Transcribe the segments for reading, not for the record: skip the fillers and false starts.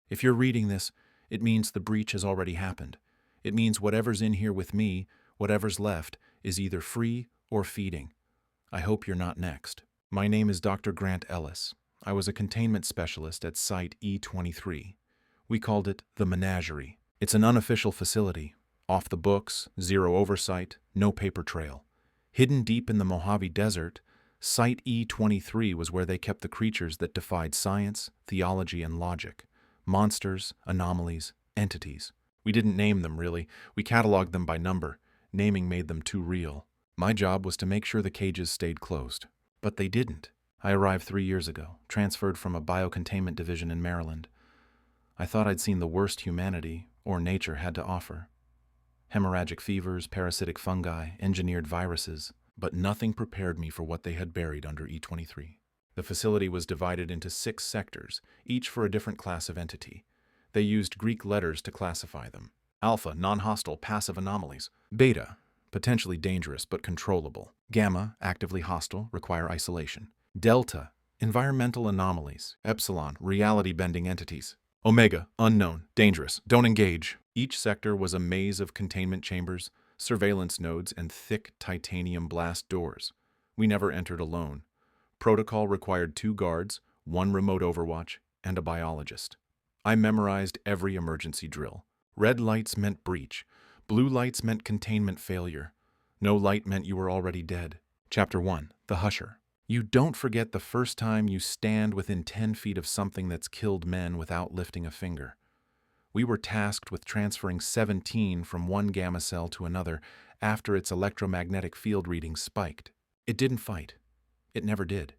If you're reading this, it means the breach has already happened. It means whatever's in here with me, whatever's left, is either free or feeding. I hope you're not next. My name is Dr. Grant Ellis. I was a containment specialist at Site E23. We called it the Menagerie. It's an unofficial facility. Off the books, zero oversight, no paper trail. Hidden deep in the Mojave Desert, Site E23 was where they kept the creatures that defied science, theology, and logic. Monsters, anomalies, entities. We didn't name them, really. We cataloged them by number. Naming made them too real. My job was to make sure the cages stayed closed. But they didn't. I arrived 3 years ago, transferred from a biocontainment division in Maryland. I thought I'd seen the worst humanity, or nature, had to offer. Hemorrhagic fevers, parasitic fungi, engineered viruses, but nothing prepared me for what they had buried under E23. The facility was divided into 6 sectors, each for a different class of entity. They used Greek letters to classify them. Alpha, non-hostile, passive anomalies. Beta, potentially dangerous but controllable. Gamma, actively hostile, require isolation. Delta, environmental anomalies. Epsilon, reality-bending entities. Omega, unknown, dangerous, don't engage. Each sector was a maze of containment chambers, surveillance nodes, and thick titanium blast doors. We never entered alone. Protocol required 2 guards, 1 remote overwatch, and a biologist. I memorized every emergency drill. Red lights meant breach. Blue lights meant containment failure. No light meant you were already dead. Chapter 1. The Husher. You don't forget the first time you stand within 10 feet of something that's killed men without lifting a finger. We were tasked with transferring 17 from one gamma cell to another after its electromagnetic field readings spiked. It didn't fight. It never did.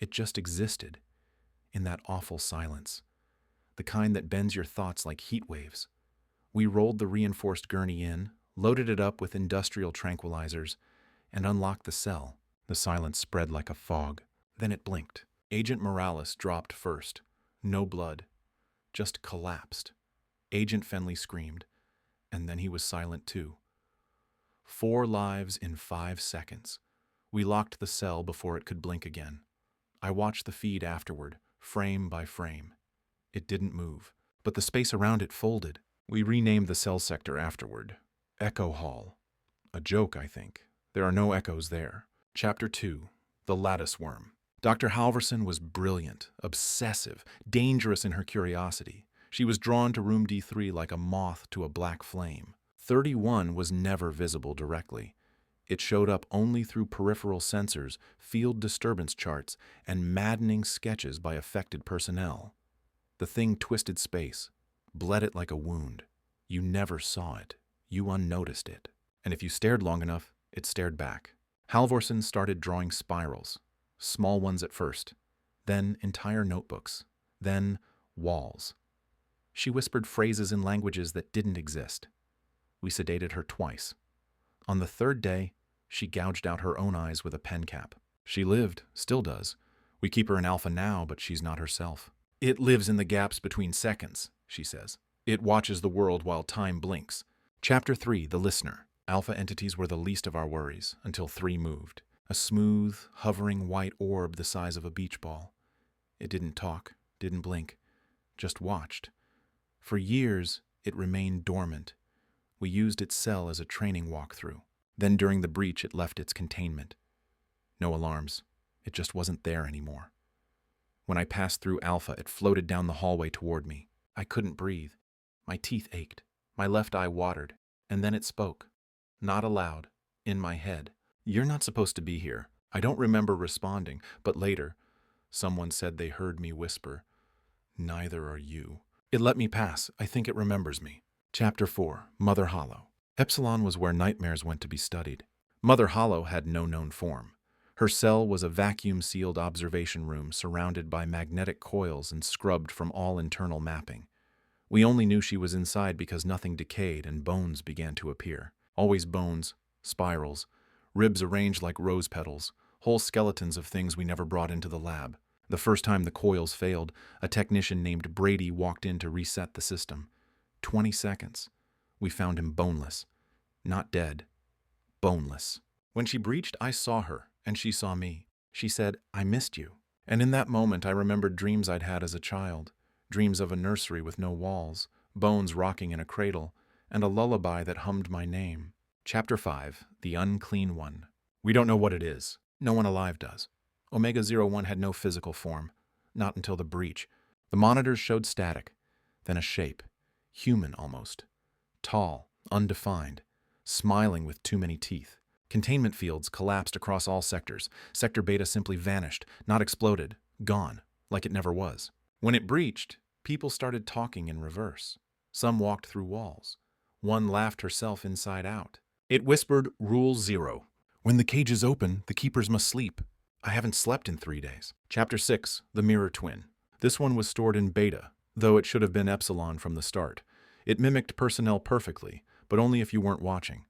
It just existed in that awful silence, the kind that bends your thoughts like heat waves. We rolled the reinforced gurney in, loaded it up with industrial tranquilizers, and unlocked the cell. The silence spread like a fog. Then it blinked. Agent Morales dropped first. No blood. Just collapsed. Agent Fenley screamed, and then he was silent too. 4 lives in 5 seconds. We locked the cell before it could blink again. I watched the feed afterward, frame by frame. It didn't move, but the space around it folded. We renamed the cell sector afterward. Echo Hall. A joke, I think. There are no echoes there. Chapter 2. The Lattice Worm. Dr. Halverson was brilliant, obsessive, dangerous in her curiosity. She was drawn to room D3 like a moth to a black flame. 31 was never visible directly. It showed up only through peripheral sensors, field disturbance charts, and maddening sketches by affected personnel. The thing twisted space, bled it like a wound. You never saw it. You unnoticed it. And if you stared long enough, it stared back. Halvorsen started drawing spirals, small ones at first, then entire notebooks, then walls. She whispered phrases in languages that didn't exist. We sedated her twice. On the 3rd day, she gouged out her own eyes with a pen cap. She lived, still does. We keep her in alpha now, but she's not herself. It lives in the gaps between seconds, she says. It watches the world while time blinks. Chapter 3. The Listener. Alpha entities were the least of our worries, until 3 moved. A smooth, hovering white orb the size of a beach ball. It didn't talk, didn't blink, just watched. For years, it remained dormant. We used its cell as a training walkthrough. Then during the breach, it left its containment. No alarms. It just wasn't there anymore. When I passed through Alpha, it floated down the hallway toward me. I couldn't breathe. My teeth ached. My left eye watered. And then it spoke. Not aloud. In my head. You're not supposed to be here. I don't remember responding, but later, someone said they heard me whisper, "Neither are you." It let me pass. I think it remembers me. Chapter 4. Mother Hollow. Epsilon was where nightmares went to be studied. Mother Hollow had no known form. Her cell was a vacuum-sealed observation room surrounded by magnetic coils and scrubbed from all internal mapping. We only knew she was inside because nothing decayed and bones began to appear. Always bones, spirals, ribs arranged like rose petals, whole skeletons of things we never brought into the lab. The first time the coils failed, a technician named Brady walked in to reset the system. 20 seconds. We found him boneless. Not dead. Boneless. When she breached, I saw her, and she saw me. She said, "I missed you." And in that moment, I remembered dreams I'd had as a child, dreams of a nursery with no walls, bones rocking in a cradle, and a lullaby that hummed my name. Chapter 5, The Unclean One. We don't know what it is. No one alive does. Omega-01 had no physical form, not until the breach. The monitors showed static, then a shape, human almost, tall, undefined, smiling with too many teeth. Containment fields collapsed across all sectors. Sector Beta simply vanished, not exploded, gone, like it never was. When it breached, people started talking in reverse. Some walked through walls. One laughed herself inside out. It whispered Rule 0. When the cage is open, the keepers must sleep. I haven't slept in 3 days. Chapter 6, The Mirror Twin. This one was stored in beta, though it should have been epsilon from the start. It mimicked personnel perfectly, but only if you weren't watching.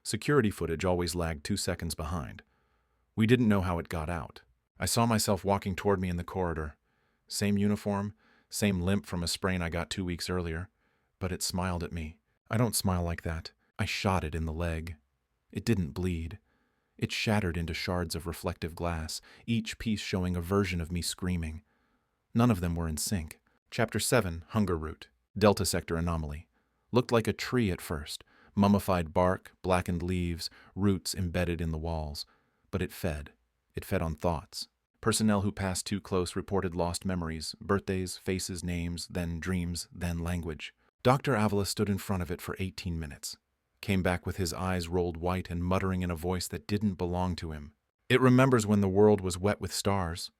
Security footage always lagged 2 seconds behind. We didn't know how it got out. I saw myself walking toward me in the corridor. Same uniform, same limp from a sprain I got 2 weeks earlier, but it smiled at me. I don't smile like that. I shot it in the leg. It didn't bleed. It shattered into shards of reflective glass, each piece showing a version of me screaming. None of them were in sync. Chapter 7, Hunger Root. Delta Sector Anomaly. Looked like a tree at first. Mummified bark, blackened leaves, roots embedded in the walls. But it fed. It fed on thoughts. Personnel who passed too close reported lost memories, birthdays, faces, names, then dreams, then language. Dr. Avila stood in front of it for 18 minutes. Came back with his eyes rolled white and muttering in a voice that didn't belong to him. It remembers when the world was wet with stars.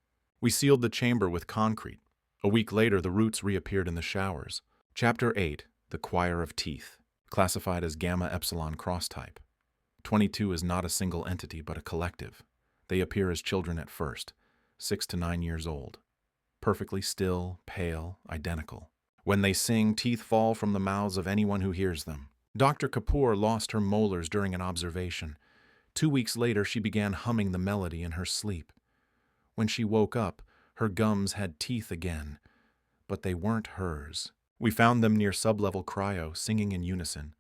We sealed the chamber with concrete. A week later, the roots reappeared in the showers. Chapter 8, The Choir of Teeth. Classified as Gamma Epsilon cross-type. 22 is not a single entity, but a collective. They appear as children at first, 6 to 9 years old. Perfectly still, pale, identical. When they sing, teeth fall from the mouths of anyone who hears them. Dr. Kapoor lost her molars during an observation. 2 weeks later, she began humming the melody in her sleep. When she woke up, her gums had teeth again, but they weren't hers. We found them near sublevel cryo, singing in unison.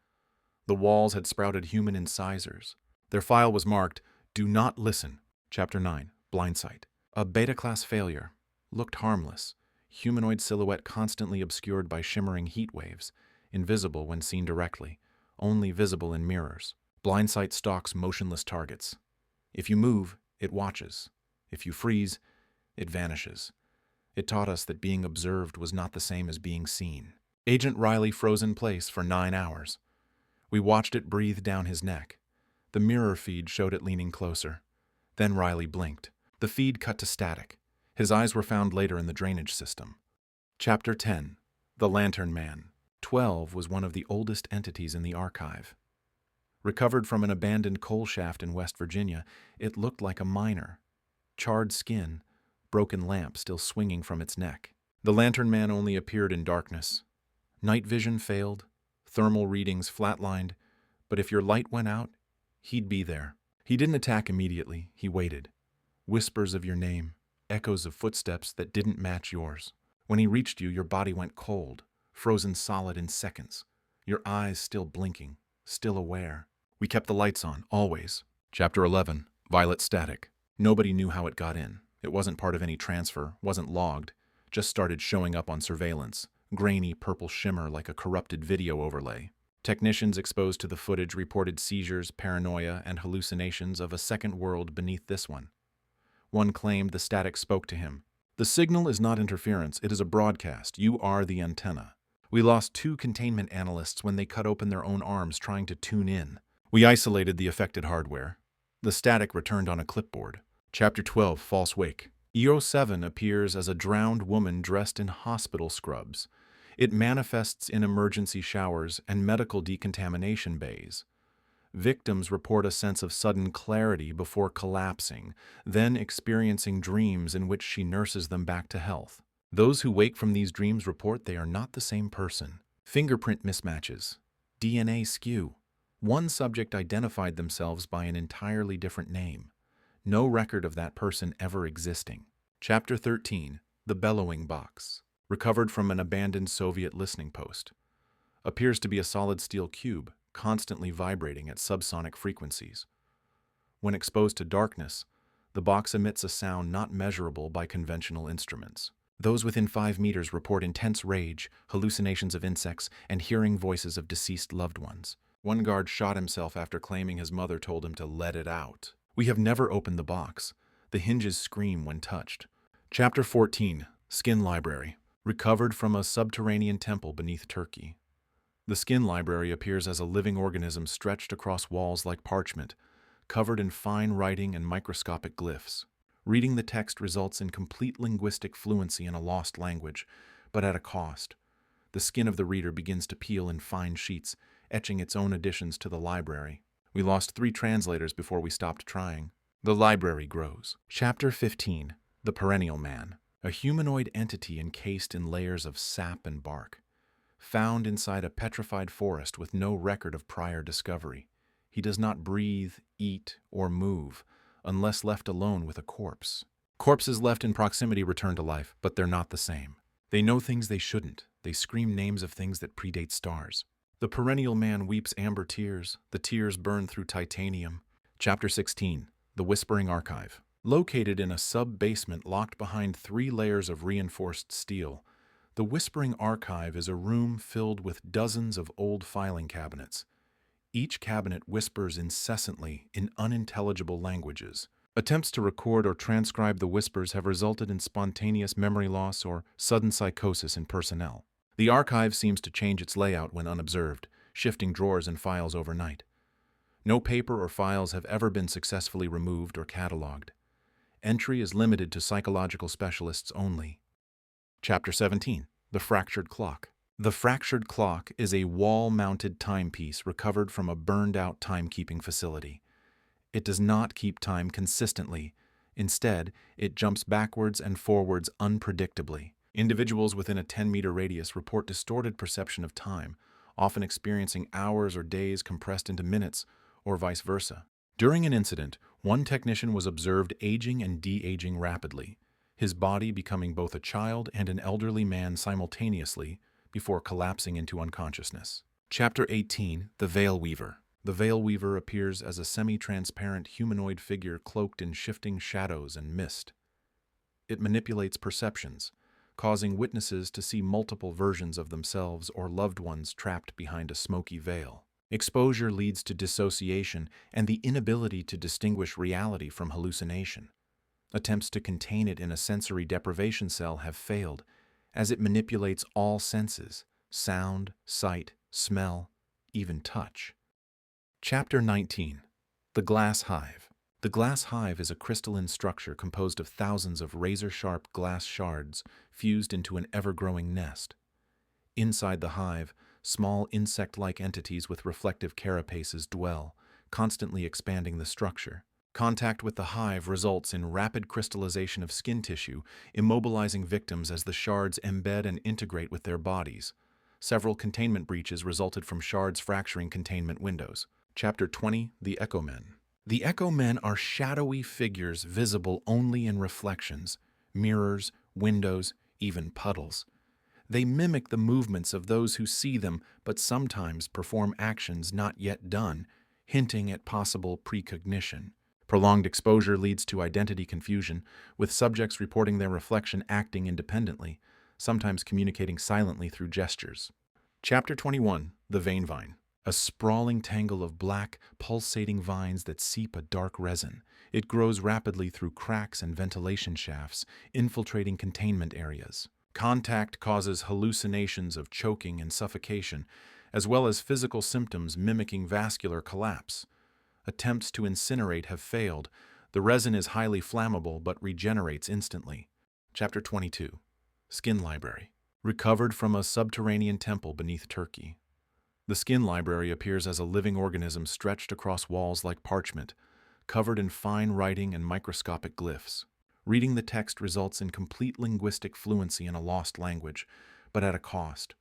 The walls had sprouted human incisors. Their file was marked, Do Not Listen. Chapter 9, Blindsight. A beta-class failure. Looked harmless. Humanoid silhouette constantly obscured by shimmering heat waves. Invisible when seen directly. Only visible in mirrors. Blindsight stalks motionless targets. If you move, it watches. If you freeze, it vanishes. It taught us that being observed was not the same as being seen. Agent Riley froze in place for 9 hours. We watched it breathe down his neck. The mirror feed showed it leaning closer. Then Riley blinked. The feed cut to static. His eyes were found later in the drainage system. Chapter 10, The Lantern Man. 12 was one of the oldest entities in the archive. Recovered from an abandoned coal shaft in West Virginia, it looked like a miner. Charred skin, broken lamp still swinging from its neck. The Lantern Man only appeared in darkness. Night vision failed, thermal readings flatlined, but if your light went out, he'd be there. He didn't attack immediately, he waited. Whispers of your name, echoes of footsteps that didn't match yours. When he reached you, your body went cold, frozen solid in seconds, your eyes still blinking, still aware. We kept the lights on, always. Chapter 11, Violet Static. Nobody knew how it got in. It wasn't part of any transfer, wasn't logged, just started showing up on surveillance, grainy purple shimmer like a corrupted video overlay. Technicians exposed to the footage reported seizures, paranoia, and hallucinations of a second world beneath this one. One claimed the static spoke to him. The signal is not interference, it is a broadcast. You are the antenna. We lost 2 containment analysts when they cut open their own arms trying to tune in. We isolated the affected hardware. The static returned on a clipboard. Chapter 12, False Wake. EO7 appears as a drowned woman dressed in hospital scrubs. It manifests in emergency showers and medical decontamination bays. Victims report a sense of sudden clarity before collapsing, then experiencing dreams in which she nurses them back to health. Those who wake from these dreams report they are not the same person. Fingerprint mismatches. DNA skew. One subject identified themselves by an entirely different name. No record of that person ever existing. Chapter 13, The Bellowing Box. Recovered from an abandoned Soviet listening post. Appears to be a solid steel cube, constantly vibrating at subsonic frequencies. When exposed to darkness, The box emits a sound not measurable by conventional instruments. Those within 5 meters report intense rage, hallucinations of insects, and hearing voices of deceased loved ones. One guard shot himself after claiming his mother told him to let it out. We have never opened the box. The hinges scream when touched. Chapter 14. Skin Library. Recovered from a subterranean temple beneath Turkey. The skin library appears as a living organism stretched across walls like parchment, covered in fine writing and microscopic glyphs. Reading the text results in complete linguistic fluency in a lost language, but at a cost. The skin of the reader begins to peel in fine sheets, etching its own additions to the library. We lost 3 translators before we stopped trying. The library grows. Chapter 15. The Perennial Man. A humanoid entity encased in layers of sap and bark. Found inside a petrified forest with no record of prior discovery. He does not breathe, eat, or move, unless left alone with a corpse. Corpses left in proximity return to life, but they're not the same. They know things they shouldn't. They scream names of things that predate stars. The perennial man weeps amber tears. The tears burn through titanium. Chapter 16. The Whispering Archive. Located in a sub-basement locked behind 3 layers of reinforced steel, the Whispering Archive is a room filled with dozens of old filing cabinets. Each cabinet whispers incessantly in unintelligible languages. Attempts to record or transcribe the whispers have resulted in spontaneous memory loss or sudden psychosis in personnel. The archive seems to change its layout when unobserved, shifting drawers and files overnight. No paper or files have ever been successfully removed or cataloged. Entry is limited to psychological specialists only. Chapter 17. The Fractured Clock. The fractured clock is a wall-mounted timepiece recovered from a burned-out timekeeping facility. It does not keep time consistently. Instead, it jumps backwards and forwards unpredictably. Individuals within a 10-meter radius report distorted perception of time, often experiencing hours or days compressed into minutes, or vice versa. During an incident, one technician was observed aging and de-aging rapidly, his body becoming both a child and an elderly man simultaneously, before collapsing into unconsciousness. Chapter 18. The Veil Weaver. The Veil Weaver appears as a semi-transparent humanoid figure cloaked in shifting shadows and mist. It manipulates perceptions, causing witnesses to see multiple versions of themselves or loved ones trapped behind a smoky veil. Exposure leads to dissociation and the inability to distinguish reality from hallucination. Attempts to contain it in a sensory deprivation cell have failed, as it manipulates all senses: sound, sight, smell, even touch. Chapter 19. The Glass Hive. The glass hive is a crystalline structure composed of thousands of razor-sharp glass shards fused into an ever-growing nest. Inside the hive, small insect-like entities with reflective carapaces dwell, constantly expanding the structure. Contact with the hive results in rapid crystallization of skin tissue, immobilizing victims as the shards embed and integrate with their bodies. Several containment breaches resulted from shards fracturing containment windows. Chapter 20. The Echo Men. The Echo Men are shadowy figures visible only in reflections, mirrors, windows, even puddles. They mimic the movements of those who see them, but sometimes perform actions not yet done, hinting at possible precognition. Prolonged exposure leads to identity confusion, with subjects reporting their reflection acting independently, sometimes communicating silently through gestures. Chapter 21. The Vein Vine. A sprawling tangle of black, pulsating vines that seep a dark resin. It grows rapidly through cracks and ventilation shafts, infiltrating containment areas. Contact causes hallucinations of choking and suffocation, as well as physical symptoms mimicking vascular collapse. Attempts to incinerate have failed. The resin is highly flammable but regenerates instantly. Chapter 22. Skin Library. Recovered from a subterranean temple beneath Turkey. The skin library appears as a living organism stretched across walls like parchment, covered in fine writing and microscopic glyphs. Reading the text results in complete linguistic fluency in a lost language, but at a cost.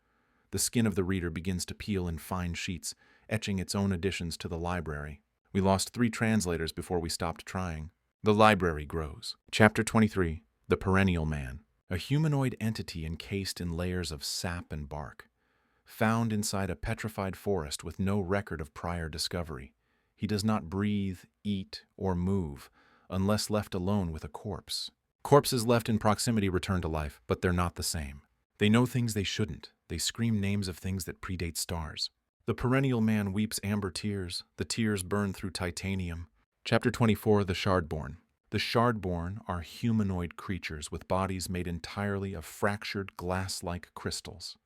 The skin of the reader begins to peel in fine sheets, etching its own additions to the library. We lost 3 translators before we stopped trying. The library grows. Chapter 23. The Perennial Man. A humanoid entity encased in layers of sap and bark. Found inside a petrified forest with no record of prior discovery. He does not breathe, eat, or move, unless left alone with a corpse. Corpses left in proximity return to life, but they're not the same. They know things they shouldn't. They scream names of things that predate stars. The perennial man weeps amber tears. The tears burn through titanium. Chapter 24, The Shardborn. The Shardborn are humanoid creatures with bodies made entirely of fractured glass-like crystals.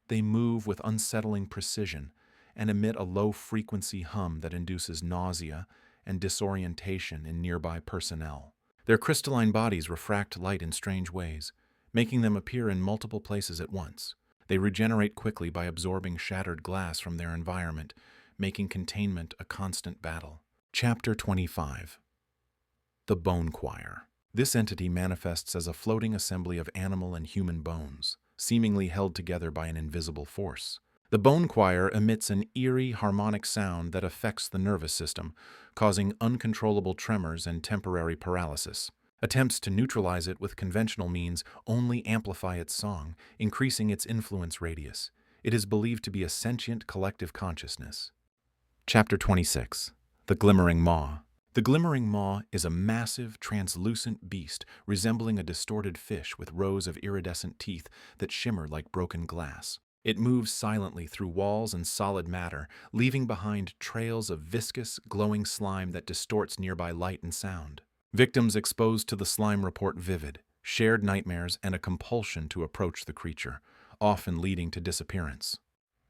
They move with unsettling precision and emit a low-frequency hum that induces nausea and disorientation in nearby personnel. Their crystalline bodies refract light in strange ways, making them appear in multiple places at once. They regenerate quickly by absorbing shattered glass from their environment, making containment a constant battle. Chapter 25. The Bone Choir. This entity manifests as a floating assembly of animal and human bones, seemingly held together by an invisible force. The bone choir emits an eerie harmonic sound that affects the nervous system, causing uncontrollable tremors and temporary paralysis. Attempts to neutralize it with conventional means only amplify its song, increasing its influence radius. It is believed to be a sentient collective consciousness. Chapter 26. The Glimmering Maw. The glimmering maw is a massive, translucent beast resembling a distorted fish with rows of iridescent teeth that shimmer like broken glass. It moves silently through walls and solid matter, leaving behind trails of viscous, glowing slime that distorts nearby light and sound. Victims exposed to the slime report vivid, shared nightmares, and a compulsion to approach the creature, often leading to disappearance.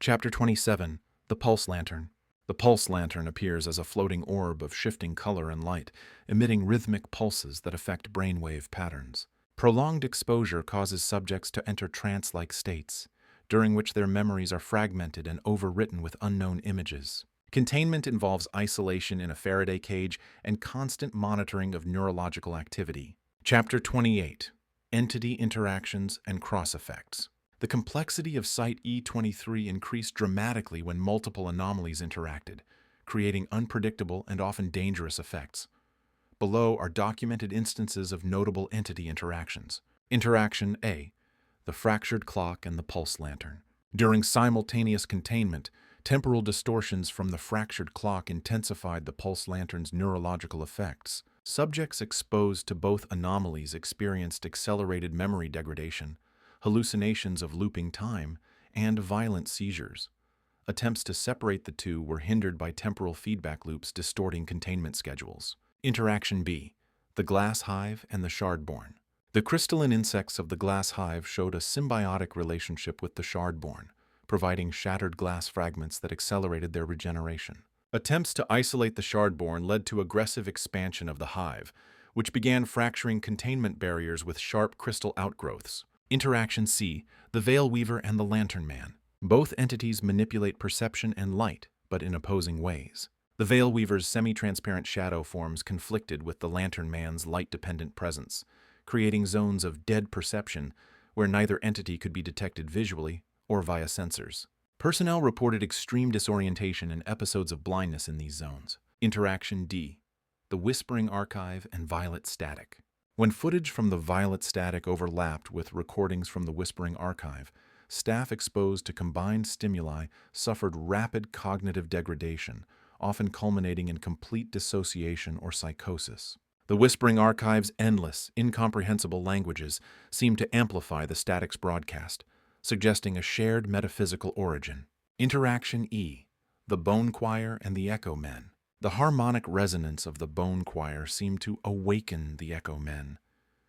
Chapter 27. The Pulse Lantern. The pulse lantern appears as a floating orb of shifting color and light, emitting rhythmic pulses that affect brainwave patterns. Prolonged exposure causes subjects to enter trance-like states, during which their memories are fragmented and overwritten with unknown images. Containment involves isolation in a Faraday cage and constant monitoring of neurological activity. Chapter 28. Entity Interactions and Cross-Effects. The complexity of Site E23 increased dramatically when multiple anomalies interacted, creating unpredictable and often dangerous effects. Below are documented instances of notable entity interactions. Interaction A. The fractured clock and the pulse lantern. During simultaneous containment, temporal distortions from the fractured clock intensified the pulse lantern's neurological effects. Subjects exposed to both anomalies experienced accelerated memory degradation, hallucinations of looping time, and violent seizures. Attempts to separate the two were hindered by temporal feedback loops distorting containment schedules. Interaction B. The glass hive and the shardborn. The crystalline insects of the glass hive showed a symbiotic relationship with the shardborn, providing shattered glass fragments that accelerated their regeneration. Attempts to isolate the shardborn led to aggressive expansion of the hive, which began fracturing containment barriers with sharp crystal outgrowths. Interaction C. The Veil Weaver and the Lantern Man. Both entities manipulate perception and light, but in opposing ways. The Veil Weaver's semi-transparent shadow forms conflicted with the Lantern Man's light-dependent presence, creating zones of dead perception where neither entity could be detected visually or via sensors. Personnel reported extreme disorientation and episodes of blindness in these zones. Interaction D. The Whispering Archive and Violet Static. When footage from the Violet Static overlapped with recordings from the Whispering Archive, staff exposed to combined stimuli suffered rapid cognitive degradation, often culminating in complete dissociation or psychosis. The Whispering Archive's endless, incomprehensible languages seemed to amplify the static's broadcast, suggesting a shared metaphysical origin. Interaction E. The Bone Choir and the Echo Men. The harmonic resonance of the bone choir seemed to awaken the echo men,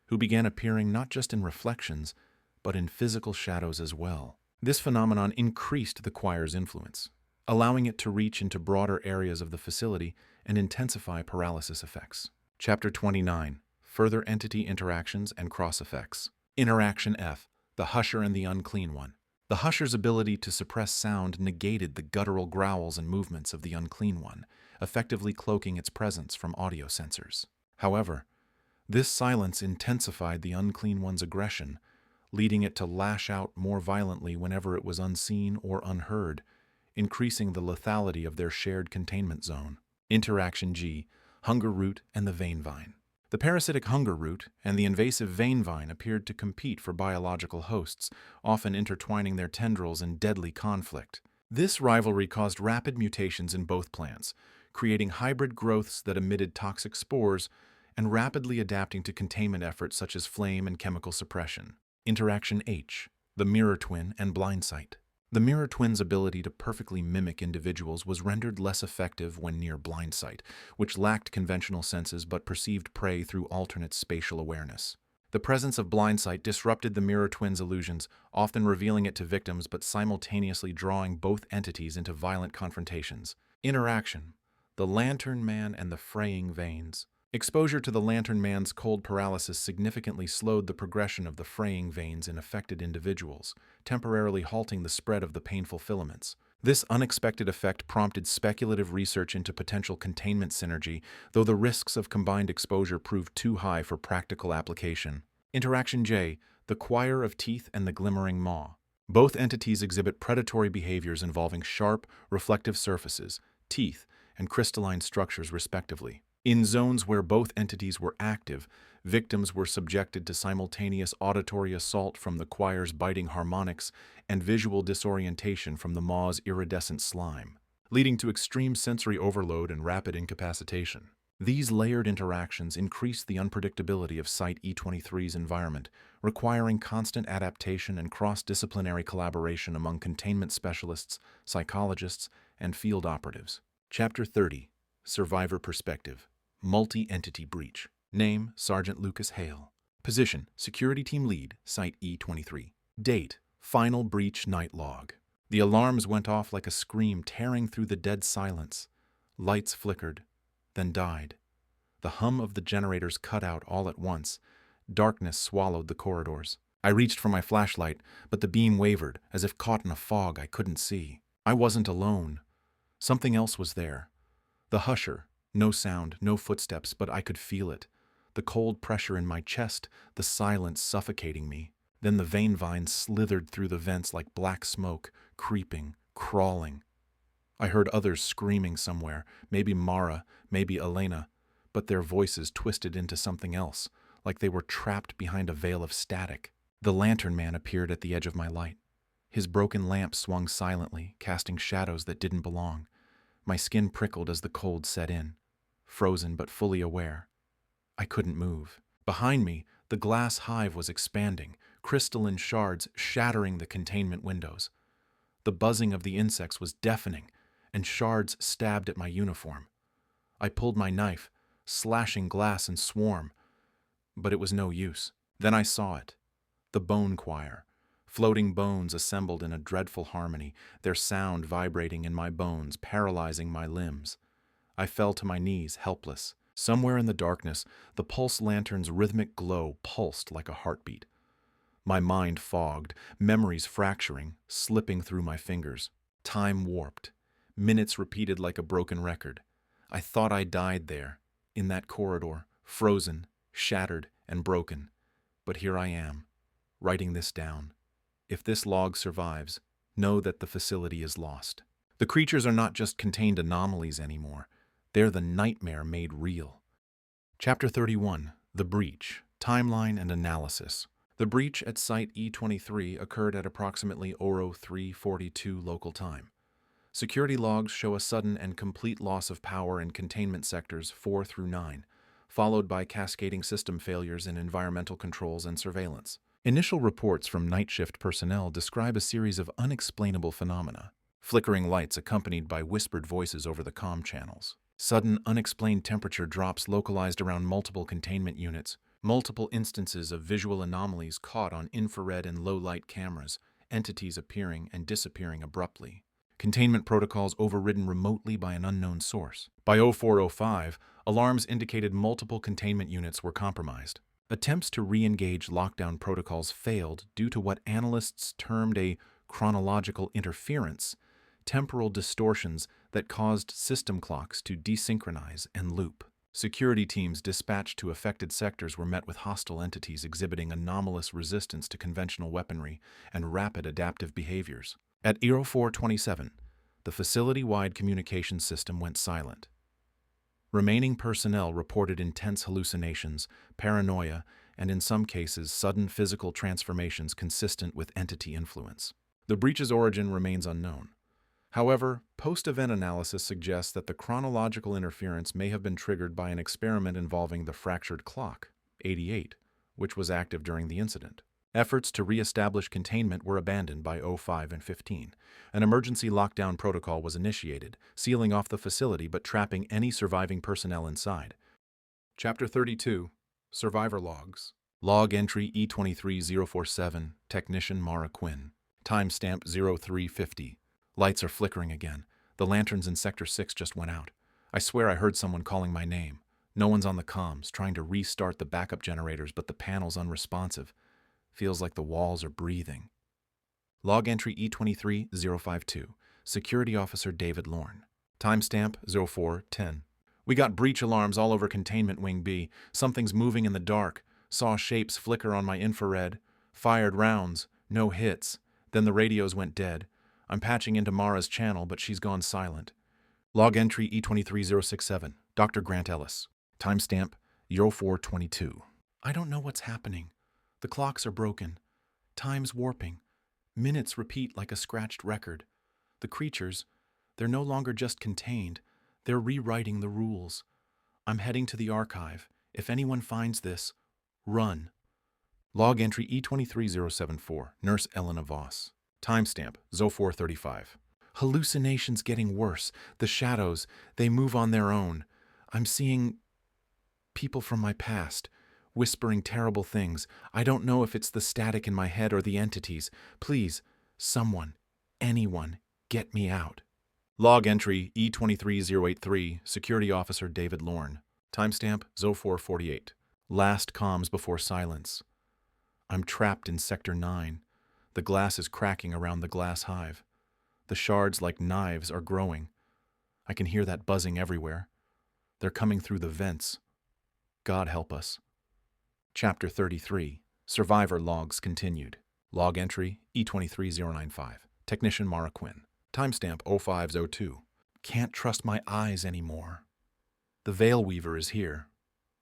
who began appearing not just in reflections, but in physical shadows as well. This phenomenon increased the choir's influence, allowing it to reach into broader areas of the facility and intensify paralysis effects. Chapter 29. Further Entity Interactions and Cross-Effects. Interaction F. The Husher and the Unclean One. The Husher's ability to suppress sound negated the guttural growls and movements of the Unclean One, effectively cloaking its presence from audio sensors. However, this silence intensified the Unclean One's aggression, leading it to lash out more violently whenever it was unseen or unheard, increasing the lethality of their shared containment zone. Interaction G. Hunger Root and the Vein Vine. The parasitic hunger root and the invasive vein vine appeared to compete for biological hosts, often intertwining their tendrils in deadly conflict. This rivalry caused rapid mutations in both plants, creating hybrid growths that emitted toxic spores and rapidly adapting to containment efforts such as flame and chemical suppression. Interaction H. The mirror twin and blind sight. The mirror twin's ability to perfectly mimic individuals was rendered less effective when near blind sight, which lacked conventional senses but perceived prey through alternate spatial awareness. The presence of blind sight disrupted the mirror twin's illusions, often revealing it to victims but simultaneously drawing both entities into violent confrontations. Interaction. The Lantern Man and the Fraying Veins. Exposure to the Lantern Man's cold paralysis significantly slowed the progression of the fraying veins in affected individuals, temporarily halting the spread of the painful filaments. This unexpected effect prompted speculative research into potential containment synergy, though the risks of combined exposure proved too high for practical application. Interaction J. The Choir of Teeth and the Glimmering Maw. Both entities exhibit predatory behaviors involving sharp, reflective surfaces, teeth, and crystalline structures respectively. In zones where both entities were active, victims were subjected to simultaneous auditory assault from the choir's biting harmonics and visual disorientation from the maw's iridescent slime, leading to extreme sensory overload and rapid incapacitation. These layered interactions increased the unpredictability of Site E23's environment, requiring constant adaptation and cross-disciplinary collaboration among containment specialists, psychologists, and field operatives. Chapter 30. Survivor Perspective. Multi-Entity Breach. Name: Sergeant Lucas Hale. Position: Security Team Lead, Site E23. Date: Final Breach Night Log. The alarms went off like a scream tearing through the dead silence. Lights flickered, then died. The hum of the generators cut out all at once. Darkness swallowed the corridors. I reached for my flashlight, but the beam wavered, as if caught in a fog I couldn't see. I wasn't alone. Something else was there. The husher. No sound, no footsteps, but I could feel it. The cold pressure in my chest, the silence suffocating me. Then the vein vines slithered through the vents like black smoke, creeping, crawling. I heard others screaming somewhere, maybe Mara, maybe Elena, but their voices twisted into something else, like they were trapped behind a veil of static. The Lantern Man appeared at the edge of my light. His broken lamp swung silently, casting shadows that didn't belong. My skin prickled as the cold set in. Frozen but fully aware. I couldn't move. Behind me, the glass hive was expanding, crystalline shards shattering the containment windows. The buzzing of the insects was deafening, and shards stabbed at my uniform. I pulled my knife, slashing glass and swarm, but it was no use. Then I saw it. The bone choir. Floating bones assembled in a dreadful harmony, their sound vibrating in my bones, paralyzing my limbs. I fell to my knees, helpless. Somewhere in the darkness, the pulse lantern's rhythmic glow pulsed like a heartbeat. My mind fogged, memories fracturing, slipping through my fingers. Time warped. Minutes repeated like a broken record. I thought I died there, in that corridor, frozen, shattered, and broken. But here I am, writing this down. If this log survives, know that the facility is lost. The creatures are not just contained anomalies anymore. They're the nightmare made real. Chapter 31. The Breach. Timeline and Analysis. The breach at Site E23 occurred at approximately Oro 3:42 local time. Security logs show a sudden and complete loss of power in containment sectors 4 through 9, followed by cascading system failures in environmental controls and surveillance. Initial reports from night shift personnel describe a series of unexplainable phenomena. Flickering lights accompanied by whispered voices over the comm channels. Sudden, unexplained temperature drops localized around multiple containment units. Multiple instances of visual anomalies caught on infrared and low-light cameras, entities appearing and disappearing abruptly. Containment protocols overridden remotely by an unknown source. By 0405, alarms indicated multiple containment units were compromised. Attempts to re-engage lockdown protocols failed due to what analysts termed a chronological interference, temporal distortions that caused system clocks to desynchronize and loop. Security teams dispatched to affected sectors were met with hostile entities exhibiting anomalous resistance to conventional weaponry and rapid adaptive behaviors. At 0427, the facility-wide communications system went silent. Remaining personnel reported intense hallucinations, paranoia, and in some cases sudden physical transformations consistent with entity influence. The breach's origin remains unknown. However, post-event analysis suggests that the chronological interference may have been triggered by an experiment involving the fractured clock, 88, which was active during the incident. Efforts to re-establish containment were abandoned by 05 and 15. An emergency lockdown protocol was initiated, sealing off the facility but trapping any surviving personnel inside. Chapter 32. Survivor Logs. Log entry E23047, Technician Mara Quinn. Timestamp 0350. Lights are flickering again. The lanterns in Sector 6 just went out. I swear I heard someone calling my name. No one's on the comms, trying to restart the backup generators, but the panel's unresponsive. Feels like the walls are breathing. Log entry E23052, Security Officer David Lorne. Timestamp 0410. We got breach alarms all over Containment Wing B. Something's moving in the dark. Saw shapes flicker on my infrared. Fired rounds. No hits. Then the radios went dead. I'm patching into Mara's channel, but she's gone silent. Log entry E23067, Dr. Grant Ellis. Timestamp 0422. I don't know what's happening. The clocks are broken. Time's warping. Minutes repeat like a scratched record. The creatures, they're no longer just contained. They're rewriting the rules. I'm heading to the archive. If anyone finds this, run. Log entry E23074, Nurse Elena Voss. Timestamp 0435. Hallucinations getting worse. The shadows, they move on their own. I'm seeing people from my past, whispering terrible things. I don't know if it's the static in my head or the entities. Please, someone, anyone, get me out. Log entry E23083, Security Officer David Lorne. Timestamp 0448. Last comms before silence. I'm trapped in Sector 9. The glass is cracking around the glass hive. The shards like knives are growing. I can hear that buzzing everywhere. They're coming through the vents. God help us. Chapter 33. Survivor Logs continued. Log entry E23095. Technician Mara Quinn. Timestamp 0502. Can't trust my eyes anymore. The Veil Weaver is here,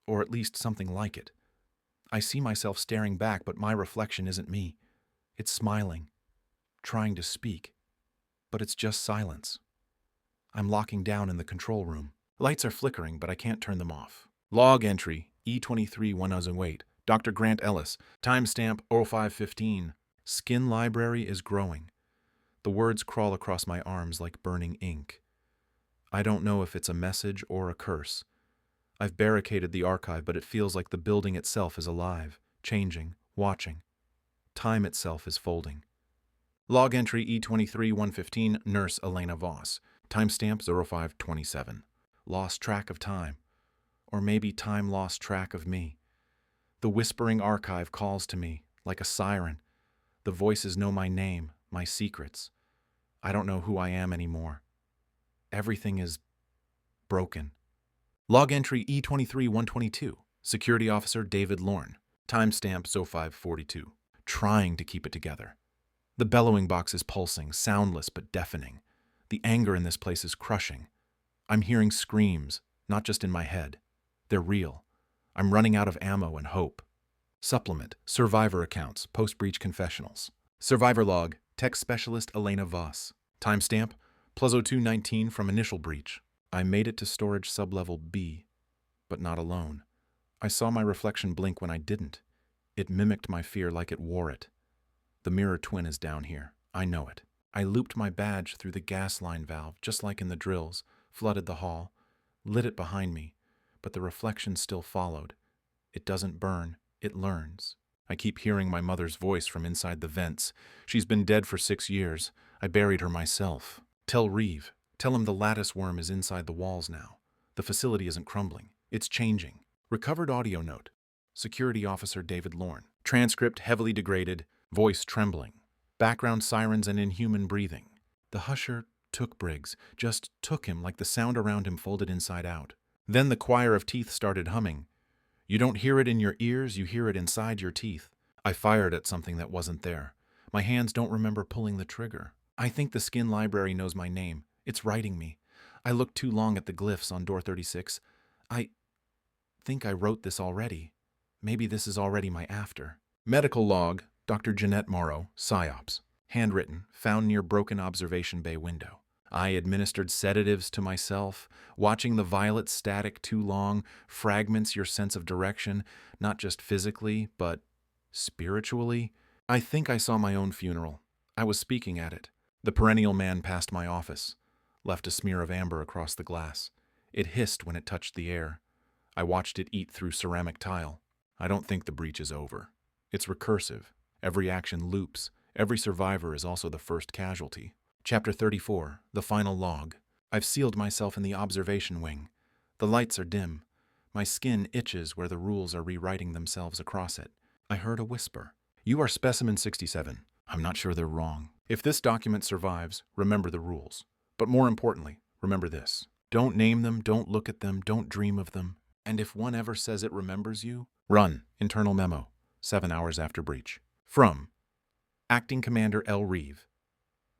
or at least something like it. I see myself staring back, but my reflection isn't me. It's smiling, trying to speak, but it's just silence. I'm locking down in the control room. Lights are flickering, but I can't turn them off. Log entry E23108, Dr. Grant Ellis. Timestamp 0515. Skin library is growing. The words crawl across my arms like burning ink. I don't know if it's a message or a curse. I've barricaded the archive, but it feels like the building itself is alive, changing, watching. Time itself is folding. Log entry E23115, Nurse Elena Voss. Timestamp 0527. Lost track of time. Or maybe time lost track of me. The whispering archive calls to me, like a siren. The voices know my name, my secrets. I don't know who I am anymore. Everything is broken. Log entry E23122, Security Officer David Lorne. Timestamp 0542. Trying to keep it together. The bellowing box is pulsing, soundless but deafening. The anger in this place is crushing. I'm hearing screams, not just in my head. They're real. I'm running out of ammo and hope. Supplement, Survivor Accounts, Post-Breach Confessionals. Survivor Log, Tech Specialist Elena Voss. Timestamp, +0219 from Initial Breach. I made it to Storage Sublevel B, but not alone. I saw my reflection blink when I didn't. It mimicked my fear like it wore it. The mirror twin is down here. I know it. I looped my badge through the gas line valve, just like in the drills, flooded the hall, lit it behind me, but the reflection still followed. It doesn't burn, it learns. I keep hearing my mother's voice from inside the vents. She's been dead for 6 years. I buried her myself. Tell Reeve. Tell him the lattice worm is inside the walls now. The facility isn't crumbling. It's changing. Recovered audio note. Security Officer David Lorne. Transcript heavily degraded. Voice trembling. Background sirens and inhuman breathing. The husher took Briggs. Just took him like the sound around him folded inside out. Then the choir of teeth started humming. You don't hear it in your ears, you hear it inside your teeth. I fired at something that wasn't there. My hands don't remember pulling the trigger. I think the skin library knows my name. It's writing me. I looked too long at the glyphs on door 36. I think I wrote this already. Maybe this is already my after. Medical log, Dr. Jeanette Morrow, PSYOPs. Handwritten, found near broken observation bay window. I administered sedatives to myself. Watching the violet static too long fragments your sense of direction, not just physically, but spiritually. I think I saw my own funeral. I was speaking at it. The perennial man passed my office, left a smear of amber across the glass. It hissed when it touched the air. I watched it eat through ceramic tile. I don't think the breach is over. It's recursive. Every action loops. Every survivor is also the first casualty. Chapter 34, The Final Log. I've sealed myself in the observation wing. The lights are dim. My skin itches where the rules are rewriting themselves across it. I heard a whisper. You are Specimen 67. I'm not sure they're wrong. If this document survives, remember the rules. But more importantly, remember this. Don't name them, don't look at them, don't dream of them. And if one ever says it remembers you, run. Internal memo. 7 hours after breach. From Acting Commander L. Reeve.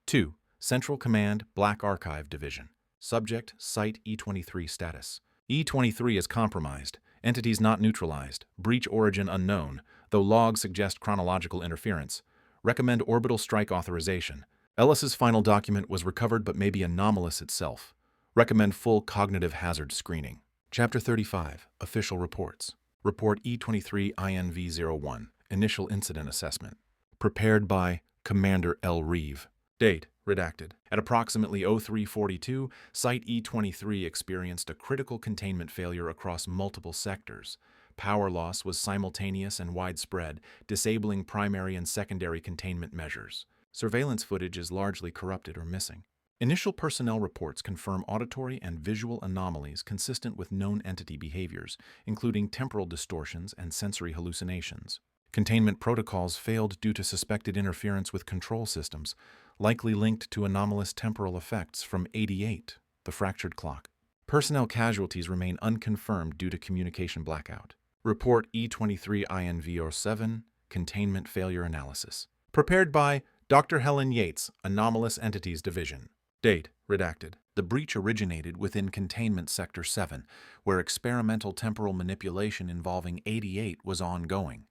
2. Central Command, Black Archive Division. Subject, Site E23 status. E23 is compromised. Entities not neutralized. Breach origin unknown, though logs suggest chronological interference. Recommend orbital strike authorization. Ellis's final document was recovered but may be anomalous itself. Recommend full cognitive hazard screening. Chapter 35, Official Reports. Report E23-INV-01, Initial Incident Assessment. Prepared by Commander L. Reeve. Date, redacted. At approximately 0342, Site E23 experienced a critical containment failure across multiple sectors. Power loss was simultaneous and widespread, disabling primary and secondary containment measures. Surveillance footage is largely corrupted or missing. Initial personnel reports confirm auditory and visual anomalies consistent with known entity behaviors, including temporal distortions and sensory hallucinations. Containment protocols failed due to suspected interference with control systems, likely linked to anomalous temporal effects from 88, the fractured clock. Personnel casualties remain unconfirmed due to communication blackout. Report E23-INV-07, Containment Failure Analysis. Prepared by Dr. Helen Yates, Anomalous Entities Division. Date, redacted. The breach originated within Containment Sector 7, where experimental temporal manipulation involving 88 was ongoing.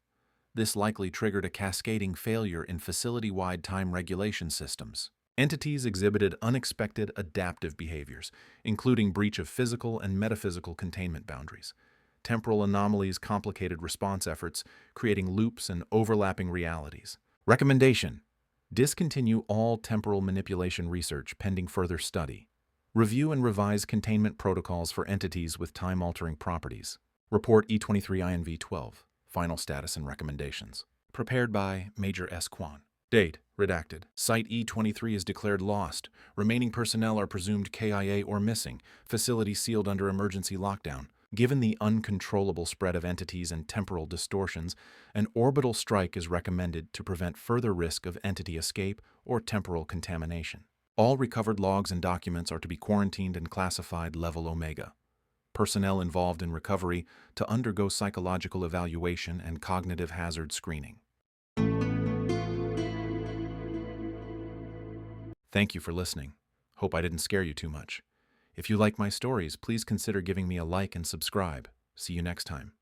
This likely triggered a cascading failure in facility-wide time regulation systems. Entities exhibited unexpected adaptive behaviors, including breach of physical and metaphysical containment boundaries. Temporal anomalies complicated response efforts, creating loops and overlapping realities. Recommendation: discontinue all temporal manipulation research pending further study. Review and revise containment protocols for entities with time-altering properties. Report E23-INV-12. Final status and recommendations. Prepared by Major S. Kwan. Date, redacted. Site E23 is declared lost. Remaining personnel are presumed KIA or missing. Facility sealed under emergency lockdown. Given the uncontrollable spread of entities and temporal distortions, an orbital strike is recommended to prevent further risk of entity escape or temporal contamination. All recovered logs and documents are to be quarantined and classified Level Omega. Personnel involved in recovery to undergo psychological evaluation and cognitive hazard screening. Thank you for listening. Hope I didn't scare you too much. If you like my stories, please consider giving me a like and subscribe. See you next time.